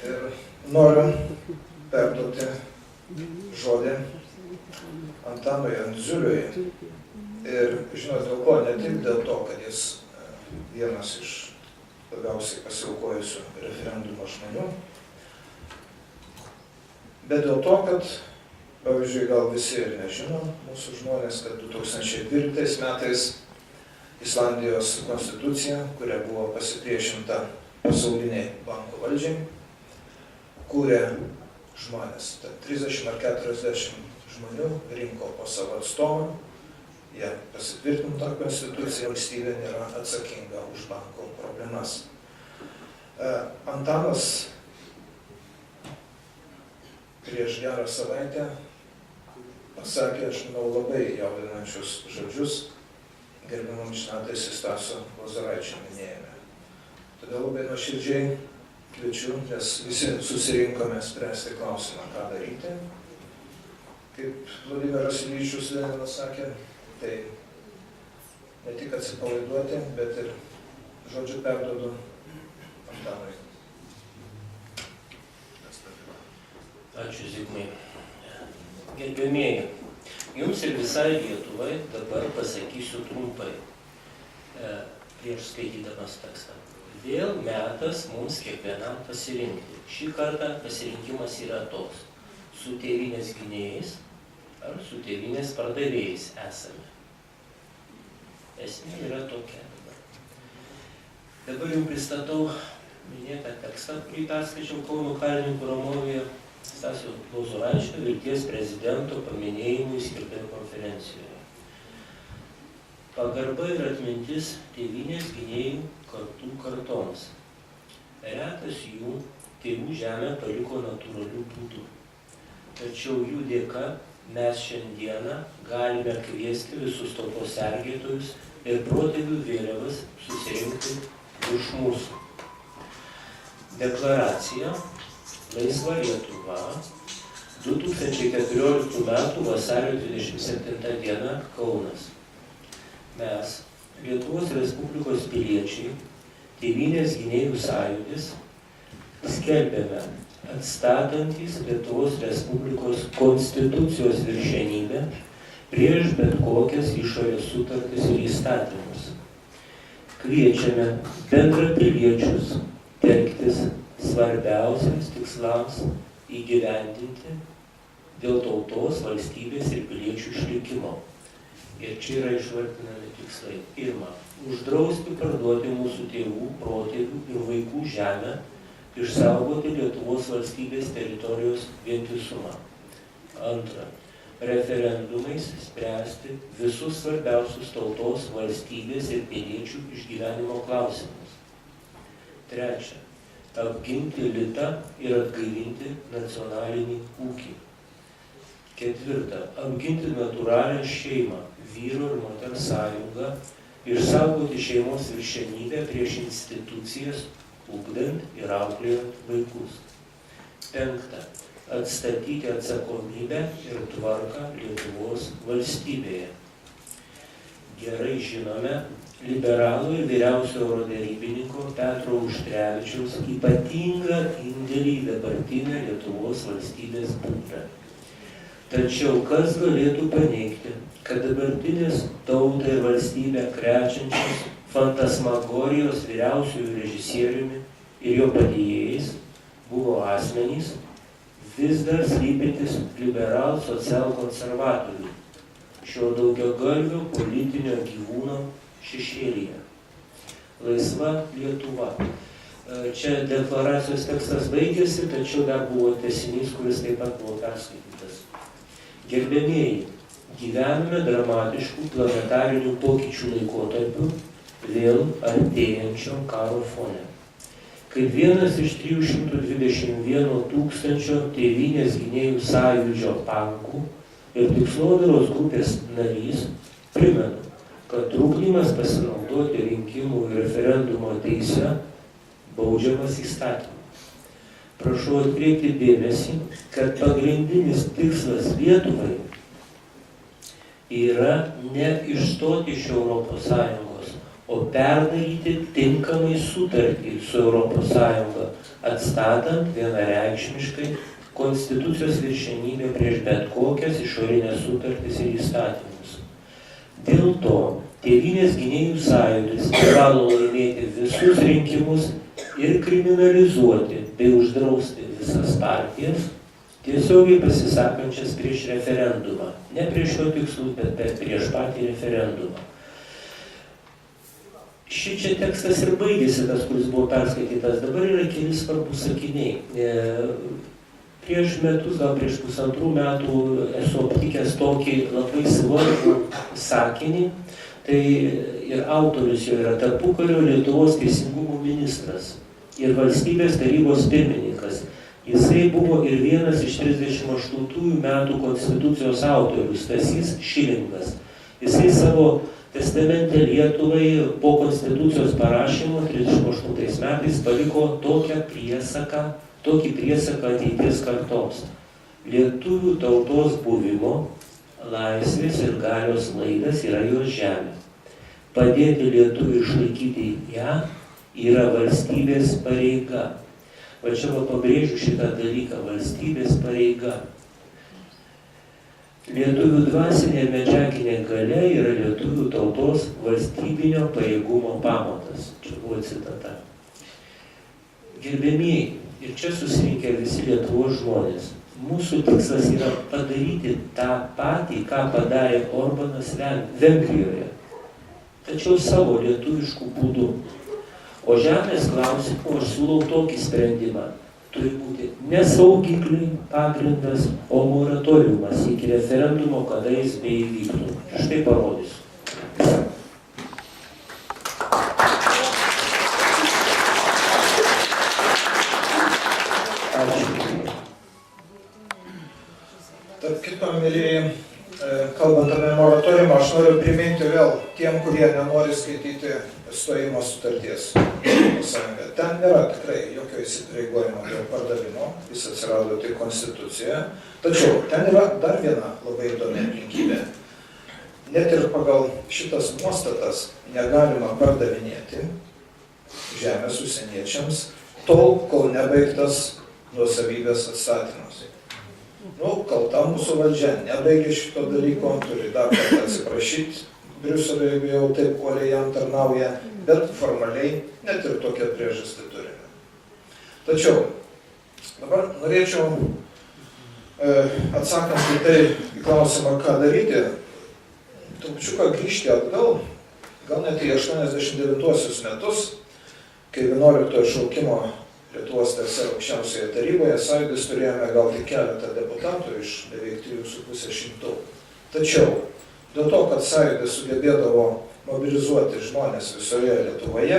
Ir noriu perduoti žodį Antanui Andziuliui. Ir žinot dėl ko, ne tik dėl to, kad jis vienas iš labiausiai pasiaukojusių referendumo žmonių, bet dėl to, kad, pavyzdžiui, gal visi ir nežino mūsų žmonės, kad 2012 metais Islandijos konstitucija, kuria buvo pasipriešinta pasauliniai banko valdžiai, kūrė žmonės. Tad 30 ar 40 žmonių rinko po savo atstovą, jie pasitvirtino tą konstituciją, valstybė nėra atsakinga už banko problemas. Antanas prieš gerą savaitę pasakė, aš manau, labai jaudinančius žodžius gerbiamam šventasis Stasio Lozoraičio minėjime. Todėl labai nuoširdžiai kviečiu, nes visi susirinkome spręsti klausimą, ką daryti. Kaip Vladimiras Ilyčius Leninas sakė, tai ne tik atsipalaiduoti, bet ir žodžiu perduodu Antanui. Ačiū, Zigmai. Gerbiamieji, jums ir visai Lietuvai dabar pasakysiu trumpai, prieš skaitydamas tekstą. Vėl metas mums kiekvienam pasirinkti. Šį kartą pasirinkimas yra toks: su tėvynės gynėjais ar su tėvynės pardavėjais esame. Esmė yra tokia dabar. Dabar jau pristatau minėtą tekstą, kurį perskaičiau Kauno Karininkų Ramovėje Stasio Lozoraičio vilties prezidento paminėjimui skirtoje konferencijoje. Pagarba ir atmintis tėvynės gynėjų kartų kartoms. Retas jų tėvų žemę paliko natūralių būdų. Tačiau jų dėka mes šiandieną galime kviesti visus tautos sergėtojus ir protėvių vėliavas susirinkti virš mūsų. Deklaracija Laisva Lietuva 2014 m. vasario 27 d. Kaunas. Mes, Lietuvos Respublikos piliečiai, Tėvynės gynėjų sąjūdis, skelbiame atstatantys Lietuvos Respublikos konstitucijos viršenybę prieš bet kokias išorės sutartis ir įstatymus. Kviečiame bendrapiliečius telktis svarbiausiams tikslams įgyvendinti dėl tautos, valstybės ir piliečių išlikimo. Ir čia yra išvardinami tikslai. Pirma, uždrausti parduoti mūsų tėvų, protėvių ir vaikų žemę, išsaugoti Lietuvos valstybės teritorijos vientisumą. Antra, referendumais spręsti visus svarbiausius tautos, valstybės ir piliečių išgyvenimo klausimus. Trečia, apginti litą ir atgaivinti nacionalinį ūkį. Ketvirta, apginti natūralią šeimą, vyro ir moters sąjungą, išsaugoti šeimos viršenybę prieš institucijas, ugdant ir auklėjant vaikus. Penkta, atstatyti atsakomybę ir tvarką Lietuvos valstybėje. Gerai žinome liberalų ir vyriausio euroderybininko Petro Auštrevičiaus ypatingą indėlį į dabartinę Lietuvos valstybės būklę. Tačiau kas galėtų paneigti, kad dabartinės tautą ir valstybę krečiančios fantasmagorijos vyriausiųjų režisieriumi ir jo padėjėjais buvo asmenys, vis dar slypintis liberal-socialkonservatorių, šio daugiagalvio politinio gyvūno šešėlyje. Laisva Lietuva. Čia deklaracijos tekstas baigėsi, tačiau dar buvo tęsinys, kuris taip pat buvo perskaitytas. Gerbiamieji, gyvename dramatiškų planetarinių pokyčių laikotarpiu vėl artėjančio karo fone. Kaip vienas iš 321 000 Tėvynės gynėjų sąjūdžio pankų ir tikslodaros grupės narys, primenu, kad trukdymas pasinaudoti rinkimų ir referendumo teise baudžiamas įstatymu. Prašau atkreipti dėmesį, kad pagrindinis tikslas Lietuvai yra ne išstoti iš Europos Sąjungos, o perdaryti tinkamai sutartį su Europos Sąjunga, atstatant vienareikšmiškai konstitucijos viršenybę prieš bet kokias išorinės sutartis ir įstatymus. Dėl to Tėvynės gynėjų sąjūdis privalo laimėti visus rinkimus ir kriminalizuoti bei uždrausti visas partijas, tiesiogiai pasisakančias prieš referendumą. Ne prieš jo tikslus, bet prieš patį referendumą. Šičia tekstas ir baigėsi, tas, kuris buvo perskaitytas. Dabar yra keli svarbus sakiniai. Prieš metus, gal prieš pusantrų metų esu aptikęs tokį labai svarbų sakinį. Tai ir autorius jo yra tarpukario Lietuvos teisingumo ministras ir valstybės tarybos pirmininkas. Jisai buvo ir vienas iš 38 metų konstitucijos autorių, Stasys Šilingas. Jisai savo testamente Lietuvai po konstitucijos parašymo 38 metais paliko tokį priesaką ateities kartoms. Lietuvių tautos buvimo, laisvės ir galios laidas yra jos žemė. Padėti lietuvių išlaikyti ją yra valstybės pareiga. Va čia pabrėžiu šitą dalyką, valstybės pareiga. Lietuvių dvasinė ir medžiaginė galia yra lietuvių tautos valstybinio pajėgumo pamatas. Čia buvo citata. Gerbėmieji, ir čia susirinkę visi Lietuvos žmonės. Mūsų tikslas yra padaryti tą patį, ką padarė Orbanas Vengrijoje. Tačiau savo lietuviškų būdų. O žemės klausimų aš siūlau tokį sprendimą. Turi būti ne saugikliai pagrindas, o moratoriumas iki referendumo, kada jis beįvyktų. Štai parodysiu. Tarp kito, mėlyjei, kalbant apie moratoriumą, aš noriu priminti vėl tiem, kurie nenori skaityti stojimo sutarties. Ten nėra tikrai jokio įsipareigojimo dėl pardavimo, jis atsirado tik konstitucijoje. Tačiau ten yra dar viena labai įdomi aplinkybė. Net ir pagal šitas nuostatas negalima pardavinėti žemės užsieniečiams tol, kol nebaigtas nuosavybės atstatymas. Kalta mūsų valdžia nebaigė šito dalyko, turi dar kartą atsiprašyti Briuselio, jeigu jau taip uoliai jam tarnauja, bet formaliai net ir tokią priežastį turime. Tačiau dabar norėčiau, atsakant į tai, į klausimą, ką daryti, trupučiuką grįžti atgal, gal net į 89 metus, kai 11 šaukimo Lietuvos TSR aukščiausioje taryboje Sąjūdis turėjome gal tik keletą deputatų iš beveik 3,5 šimtų. Tačiau dėl to, kad Sąjūdis sugebėdavo mobilizuoti žmonės visoje Lietuvoje,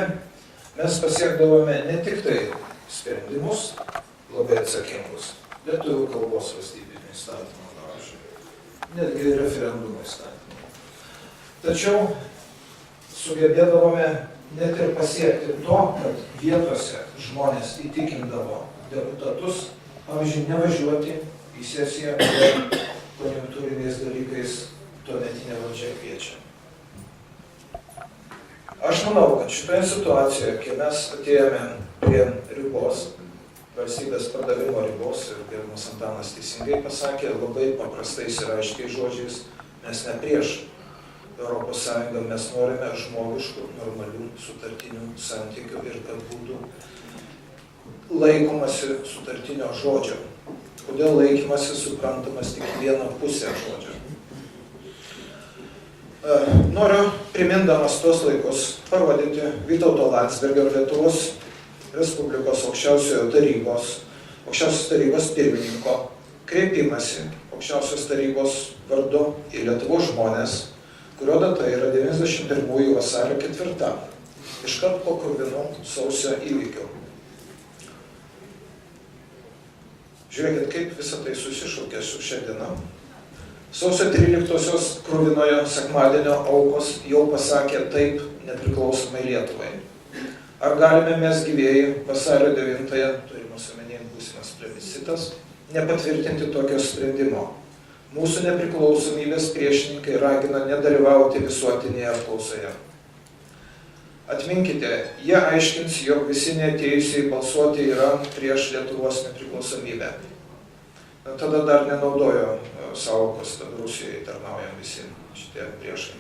mes pasiekdavome ne tik tai sprendimus labai atsakingus, lietuvių kalbos valstybinio įstatymo, netgi referendumo įstatymo. Tačiau sugebėdavome net ir pasiekti to, kad vietose žmonės įtikindavo deputatus, pavyzdžiui, nevažiuoti į sesiją, kur konjunktūriniais dalykais tuometinė valdžia kviečia. Aš manau, kad šitoje situacijoje, kai mes atėjome prie ribos, valstybės pardavimo ribos, ir gerbiamas Antanas teisingai pasakė, labai paprastais ir aiškiais žodžiais, mes ne prieš Europos Sąjungą, mes norime žmogiškų, normalių, sutartinių santykių ir kad būtų laikomasi sutartinio žodžio. Kodėl laikymasi suprantamas tik viena pusė žodžio? Noriu, primindamas tuos laikus, parodyti Vytauto Landsbergio Lietuvos Respublikos aukščiausios tarybos pirmininko kreipimąsi aukščiausios tarybos vardu į Lietuvos žmonės, kurio data yra 91 vasario 4, iškart po kruvinų sausio įvykių. Žiūrėkit, kaip visą tai susišaukė su šiandiena. Sausio 13-osios kruvinojo sekmadienio aukos jau pasakė taip nepriklausomai Lietuvai. Ar galime mes gyvėjai vasario 9-ąją, turimos omenyje būsimas plebiscitas, nepatvirtinti tokio sprendimo? Mūsų nepriklausomybės priešininkai ragina nedalyvauti visuotinėje apklausoje. Atminkite, jie aiškins, jog visi neatėjusiai balsuoti yra prieš Lietuvos nepriklausomybę. Tada dar nenaudojo sąvokos, kad Rusijoje tarnaujam visi šitie priešai.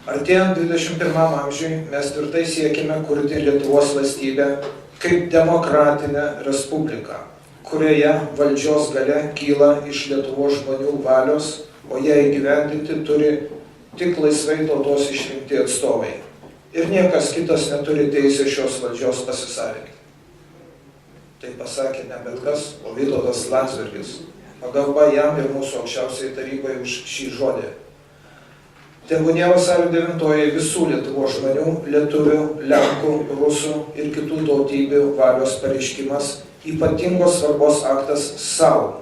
Artėjant 21 amžiui mes tvirtai siekime kurti Lietuvos valstybę kaip demokratinę respubliką, kurioje valdžios galia kyla iš Lietuvos žmonių valios, o ją įgyvendinti turi tik laisvai tautos išrinkti atstovai. Ir niekas kitas neturi teisę šios valdžios pasisavinti. Tai pasakė ne bet kas, o Vytautas Landsbergis. Pagarba jam ir mūsų aukščiausiai tarybai už šį žodį. Tebūnie vasario 9 visų Lietuvos žmonių, lietuvių, lenkų, rusų ir kitų tautybių valios pareiškimas, ypatingos svarbos aktas savo,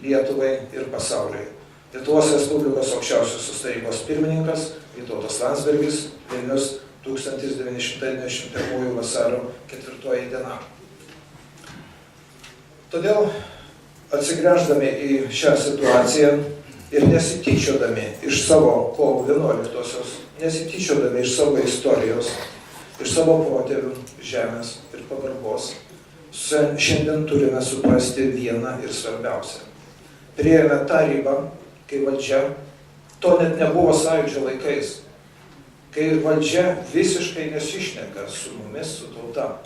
Lietuvai ir pasauliui. Lietuvos Respublikos aukščiausiosios tarybos pirmininkas Vytautas Landsbergis, Vilnius, 1991 vasario 4 diena. Todėl, atsigręždami į šią situaciją ir nesityčiodami iš savo kovo 11-osios, nesityčiodami iš savo istorijos, iš savo protėvių, žemės ir pagarbos, šiandien turime suprasti vieną ir svarbiausią. Priėjome tą ribą, kai valdžia, to net nebuvo Sąjūdžio laikais, kai valdžia visiškai nesišneka su mumis, su tauta.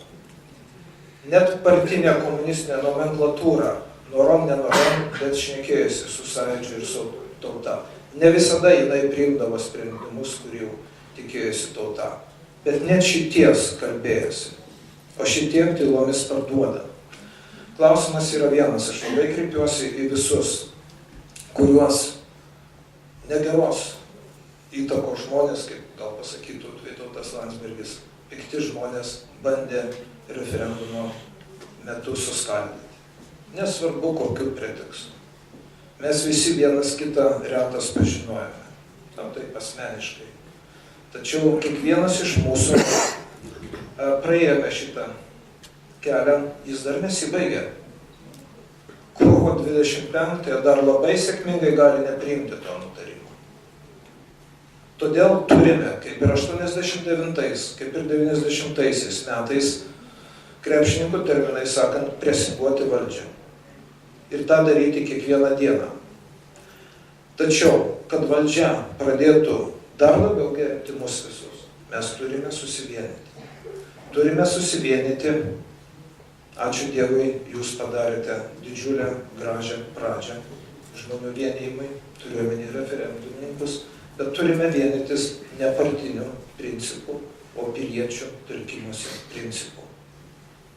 Net partinė komunistinė nomenklatūra, norom nenorom, bet šnekėjosi su Sąjūdžiu ir su tauta. Ne visada jinai priimdavo sprendimus, kurių tikėjosi tauta. Bet net šities kalbėjosi, o šitiek tylomis parduoda. Klausimas yra vienas, aš labai kreipiuosi į visus, kuriuos negeros įtakos žmonės, kaip gal pasakytų Vytautas Landsbergis, pikti žmonės bandė referendumo metu suskaldyti. Nesvarbu, kokiu pretekstu. Mes visi vienas kitą retas pažinojame, tam taip asmeniškai. Tačiau kiekvienas iš mūsų praėjome šitą kelią, jis dar nesibaigė. Kovo 25 dar labai sėkmingai gali nepriimti to nutarimo. Todėl turime, kaip ir 89, kaip ir 90 metais, krepšininkų terminai sakant, presinguoti valdžią. Ir tą daryti kiekvieną dieną. Tačiau, kad valdžia pradėtų dar labiau gerbti mus visus, mes turime susivienyti. Turime susivienyti, ačiū Dievui, jūs padarėte didžiulę, gražią pradžią žmonių vienijimai, turiuomenį referendumininkus, bet turime vienytis ne partinių principų, o piliečių telkimosi principų.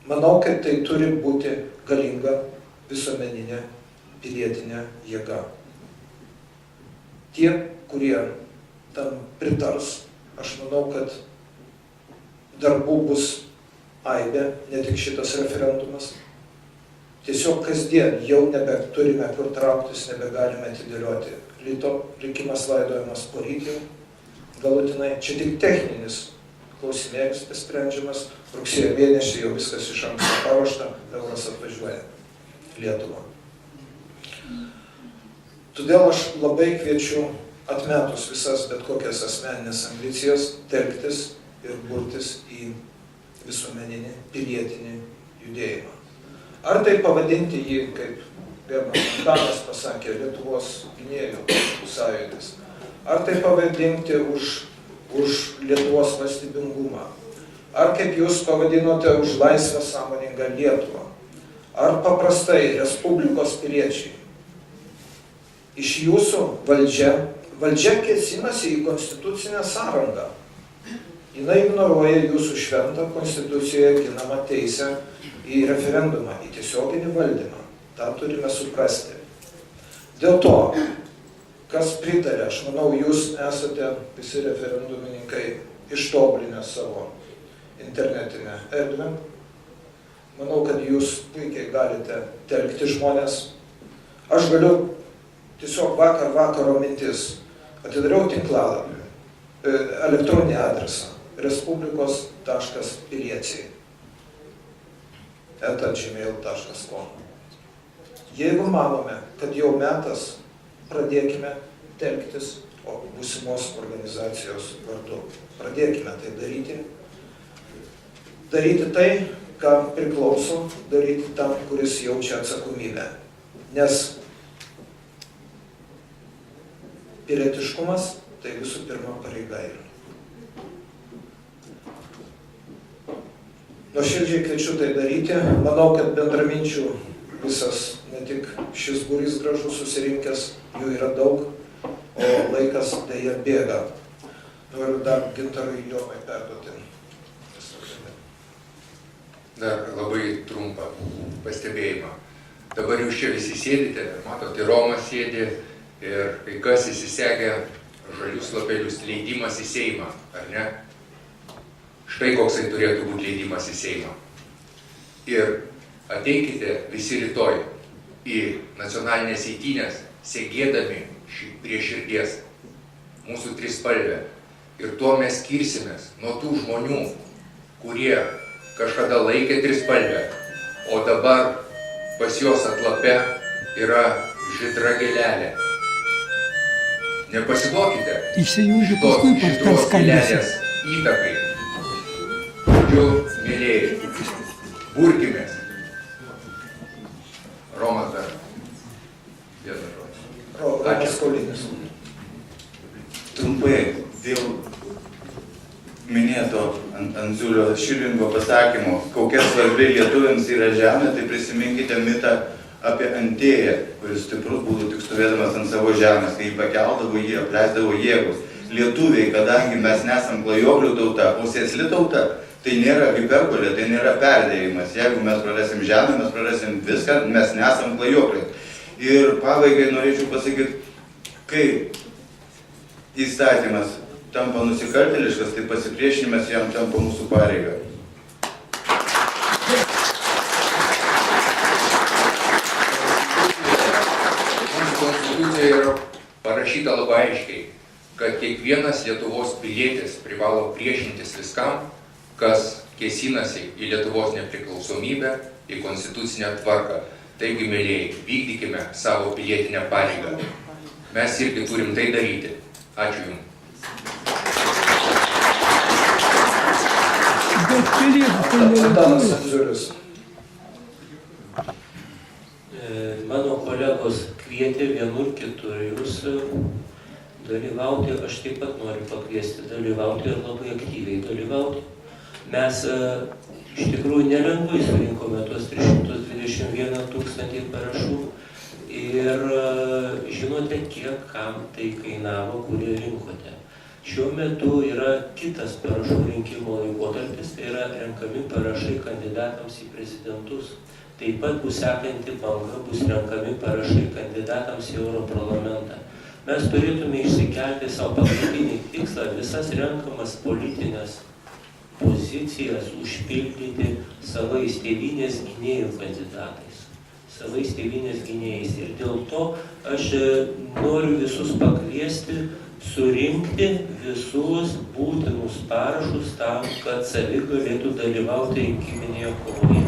Manau, kad tai turi būti galinga visuomeninė pilietinė jėga. Tie, kurie tam pritars, aš manau, kad darbų bus aibė, ne tik šitas referendumas. Tiesiog kasdien jau nebeturime kur trauktis, nebegalime atidėlioti. Likimas laidojamas po rytį, galutinai. Čia tik techninis klausimėlis sprendžiamas. Rugsėjo mėnesį jau viskas iš anksto paruošta, euras atvažiuoja Lietuvą. Todėl aš labai kviečiu, atmetus visas bet kokias asmeninės ambicijas, telktis ir burtis į visuomeninį, pilietinį judėjimą. Ar tai pavadinti jį, kaip Danas pasakė, Lietuvos gynėjų sąjūdis, ar tai pavadinti už Lietuvos valstybingumą, ar kaip jūs pavadinote už laisvą sąmoningą Lietuvą, ar paprastai Respublikos piliečiai. Iš jūsų valdžia kėsinasi į konstitucinę sąrangą. Jinai ignoruoja jūsų šventą konstitucijoje ginamą teisę į referendumą, į tiesioginį valdymą. tą turime suprasti. Dėl to, kas pritarė, aš manau, jūs esate visi referendumininkai ištobulinę savo internetinę erdvę. Manau, kad jūs puikiai galite telkti žmonės. Aš galiu tiesiog vakaro mintis. Atidariau tinklalapį, elektroninį adresą respublikos.piliečiai@gmail.com. Jeigu manome, kad jau metas, pradėkime telktis būsimos organizacijos vardu. Pradėkime tai daryti. Daryti tai, kam priklauso, daryti tam, kuris jaučia atsakomybę. Nes pilietiškumas tai visų pirma pareiga yra. Nuoširdžiai kviečiu tai daryti. Manau, kad bendraminčių visas, ne tik šis būrys gražus susirinkęs, jų yra daug, o laikas dėja bėga. Noriu dar Gintarui Jomai perduoti. dar labai trumpą pastebėjimą. Dabar jūs čia visi sėdite, matote, Romas sėdi ir kai kas įsisegė žalius lapelius leidimas į Seimą, ar ne? Štai koksai turėtų būti leidimas į Seimą. Ir ateikite visi rytoj į nacionalinės eitynės, segėdami prie širdies mūsų trispalvę. Ir tuo mes skirsimės nuo tų žmonių, kurie kažkada laikė trispalvę, o dabar pas juos atlape yra žydra gėlelė. Nepasiduokite šitos gėlelės įtakai. Žodžiu, mėlėjai, burkimės. Romas dar. Vienas žodis. Romas Kaulinis. Trumpai, dėl minėto Andziulio Šilingo pasakymo, kokia svarbi lietuviams yra žemė, tai prisiminkite mitą apie Antėją, kuris stiprus būtų tik stovėdamas ant savo žemės, kai jį pakeldavo, jį apleisdavo jėgos. Lietuviai, kadangi mes nesam klajoklių tauta, o sėsli tauta, tai nėra hiperbolė, tai nėra perdėjimas. Jeigu mes prarasim žemę, mes prarasim viską, mes nesam klajokliai. Ir pabaigai norėčiau pasakyti, kai įstatymas tampa nusikaltėliškas, tai pasipriešinimas jam tampa mūsų pareiga. Mūsų konstitucijoje yra parašyta labai aiškiai, kad kiekvienas Lietuvos pilietis privalo priešintis viskam, kas kėsinasi į Lietuvos nepriklausomybę, į konstitucinę tvarką. Taigi, mėlėjai, vykdykime savo pilietinę pareigą. Mes irgi turim tai daryti. Ačiū Jums. Antanas Andziulis. Mano kolegos kvietė vienur kitur jūs dalyvauti, aš taip pat noriu pakviesti dalyvauti ir labai aktyviai dalyvauti. Mes iš tikrųjų nelengvai surinkome tuos 321 000 parašų ir žinote, kiek kam tai kainavo, kurie rinkote. Šiuo metu yra kitas parašų rinkimo laikotarpis, tai yra renkami parašai kandidatams į prezidentus. Taip pat bus sekanti banga, bus renkami parašai kandidatams į Europarlamentą. Mes turėtume išsikelti savo pagrindinį tikslą visas renkamas politinės pozicijas užpildyti savais tėvynės gynėjų kandidatais, savais tėvynės gynėjais. Ir dėl to aš noriu visus pakviesti surinkti visus būtinus parašus tam, kad savi galėtų dalyvauti rinkiminėje kovoje.